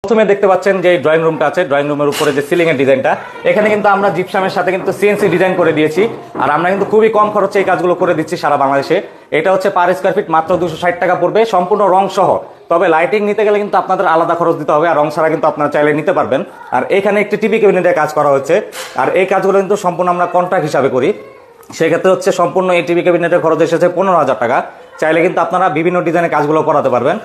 প্রথমে দেখতে পাচ্ছেন যে ড্রয়িং রুমটা আছে, ড্রয়িং রুমের উপরে যে সিলিং এর ডিজাইনটা, এখানে কিন্তু আমরা জিপসামের সাথে কিন্তু সিএনসি ডিজাইন করে দিয়েছি। আর আমরা কিন্তু খুবই কম খরচে এই কাজগুলো করে দিচ্ছি সারা বাংলাদেশে। এটা হচ্ছে পার স্কয়ার ফিট মাত্র 260 টাকা পড়বে, সম্পূর্ণ রং সহ। তবে লাইটিং নিতে গেলে কিন্তু আপনাদের আলাদা খরচ দিতে হবে, আর রং ছাড়া কিন্তু আপনারা চাইলে নিতে পারবেন। আর এখানে একটি টিভি ক্যাবিনেটের কাজ করা হচ্ছে, আর এই কাজগুলো কিন্তু সম্পূর্ণ আমরা কন্ট্রাক্ট হিসাবে করি। সেক্ষেত্রে হচ্ছে সম্পূর্ণ এই টিভি ক্যাবিনেটের খরচ এসেছে 15,000 টাকা। চাইলে কিন্তু আপনারা বিভিন্ন ডিজাইনের কাজগুলো করাতে পারবেন।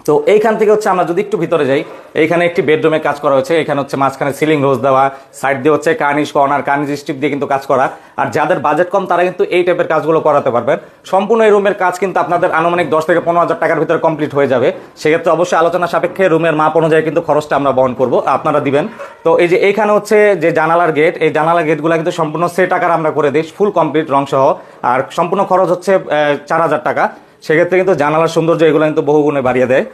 তো এইখান থেকে হচ্ছে আমরা যদি একটু ভিতরে যাই, এইখানে একটি বেডরুমে কাজ করা হয়েছে। এখানে হচ্ছে মাঝখানে সিলিং রোজ দেওয়া, সাইড দিয়ে হচ্ছে কার্নিশ কর্নার, কার্নিশ স্ট্রিপ দিয়ে কিন্তু কাজ করা। আর যাদের বাজেট কম তারা কিন্তু এই টাইপের কাজগুলো করাতে পারবেন। সম্পূর্ণ এই রুমের কাজ কিন্তু আপনাদের আনুমানিক 10 থেকে 15,000 টাকার ভিতরে কমপ্লিট হয়ে যাবে। সেক্ষেত্রে অবশ্যই আলোচনা সাপেক্ষে রুমের মাপ অনুযায়ী কিন্তু খরচটা আমরা বহন করবো, আপনারা দিবেন। তো এই যে এইখানে হচ্ছে যে জানালার গেট, এই জানালার গেটগুলো কিন্তু সম্পূর্ণ সেট আকার আমরা করে দিই, ফুল কমপ্লিট রং সহ। আর সম্পূর্ণ খরচ হচ্ছে 4,000 টাকা। সেক্ষেত্রে কিন্তু জানালার সৌন্দর্য এগুলো কিন্তু বহুগুণে বাড়িয়ে দেয়।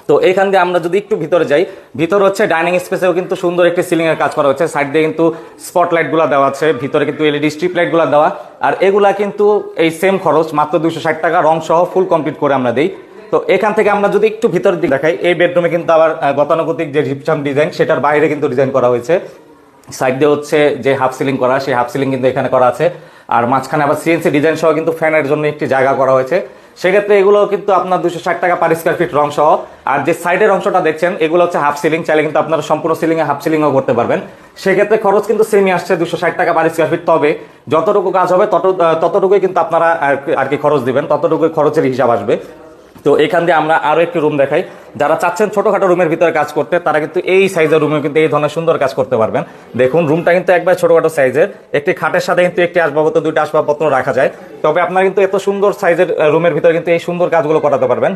তো এইখান দিয়ে আমরা যদি একটু ভিতরে যাই, ভিতরে হচ্ছে ডাইনিং স্পেসেও কিন্তু সুন্দর একটি সিলিং এর কাজ করা হচ্ছে। সাইড দিয়ে কিন্তু স্পটলাইট গুলা দেওয়া আছে, ভিতরে কিন্তু এলইডি স্ট্রিপ লাইট গুলা দেওয়া। আর এগুলা কিন্তু এই সেম খরচ মাত্র 260 টাকা, রং সহ ফুল কমপ্লিট করে আমরা দিই। তো এখান থেকে আমরা যদি একটু ভিতরের দিকে দেখাই, এই বেডরুমে কিন্তু আবার গতানুগতিক যে জিপসাম ডিজাইন সেটার বাইরে কিন্তু ডিজাইন করা হয়েছে। সাইড দিয়ে হচ্ছে যে হাফ সিলিং করা, সেই হাফ সিলিং কিন্তু এখানে করা আছে। আর মাঝখানে আবার সিএনসি ডিজাইন সহ কিন্তু ফ্যানের জন্য একটি জায়গা করা হয়েছে। সেক্ষেত্রে এগুলো কিন্তু আপনার 260 টাকা পার স্কয়ার ফিট রং সহ। আর যে সাইডের অংশটা দেখছেন এগুলো হচ্ছে হাফ সিলিং, চাইলে কিন্তু আপনারা সম্পূর্ণ সিলিং এ হাফ সিলিংও করতে পারবেন। সেক্ষেত্রে খরচ কিন্তু সেমই আসছে 260 টাকা পার স্কয়ার ফিট। তবে যতটুকু কাজ হবে ততটুকুই কিন্তু আপনারা আর কি খরচ দিবেন, ততটুকুই খরচের হিসাব আসবে। তো এখান দিয়ে আমরা আরো একটি রুম দেখাই। যারা চাচ্ছেন ছোটখাটো রুমের ভিতরে কাজ করতে, তারা কিন্তু এই সাইজের রুমে কিন্তু এই ধরনের সুন্দর কাজ করতে পারবেন। দেখুন রুমটা কিন্তু একবার ছোটখাটো সাইজের, একটি খাটের সাথে কিন্তু একটি আসবাবপত্র, দুইটা আসবাবপত্র রাখা যায়। তবে আপনারা কিন্তু এত সুন্দর সাইজের রুমের ভিতরে কিন্তু এই সুন্দর কাজগুলো করাতে পারবেন।